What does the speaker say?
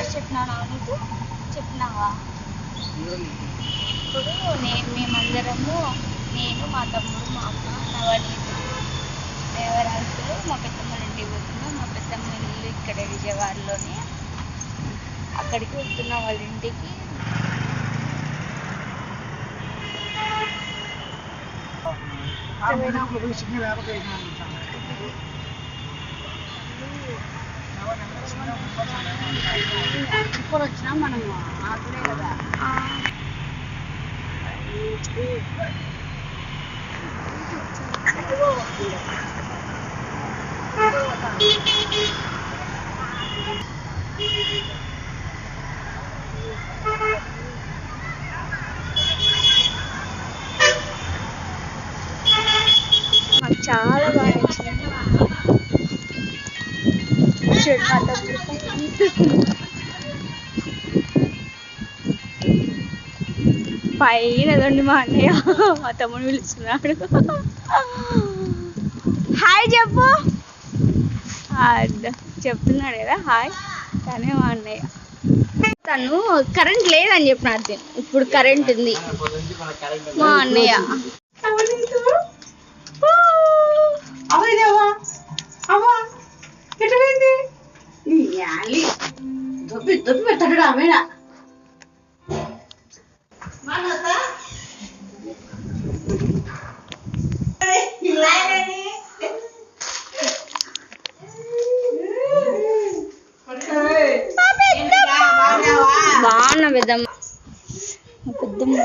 ఎక్కడ చెప్పినానా నీకు? చెప్పినావా? ఇప్పుడు మేమందరము, నేను, మా తమ్ముడు, మా అమ్మ, నవనీత్, దేవరాజులు మా పెద్దమ్మ ఇంటికి పోతున్నాం. మా పెద్దమ్మ ఇల్లు ఇక్కడ విజయవాడలోనే. అక్కడికి వెళ్తున్నాం వాళ్ళ ఇంటికి. ఇప్పుడు వచ్చినాం మనము ఆకులే కదా. నాకు చాలా బాగా నచ్చింది. పైన అదండి మా అన్నయ్య మా తమ్ముడు పిలుస్తున్నాడు. హాయ్ చెప్పు. చెప్తున్నాడు కదా హాయ్. తనే మా అన్నయ్య. తను కరెంట్ లేదని చెప్పిన అర్థం. ఇప్పుడు కరెంట్ ఉంది. మా అన్నయ్య దొబ్బి పెట్టాడు ఆమె. బాగున్నా పెద్దమ్మ. పెద్దమ్మ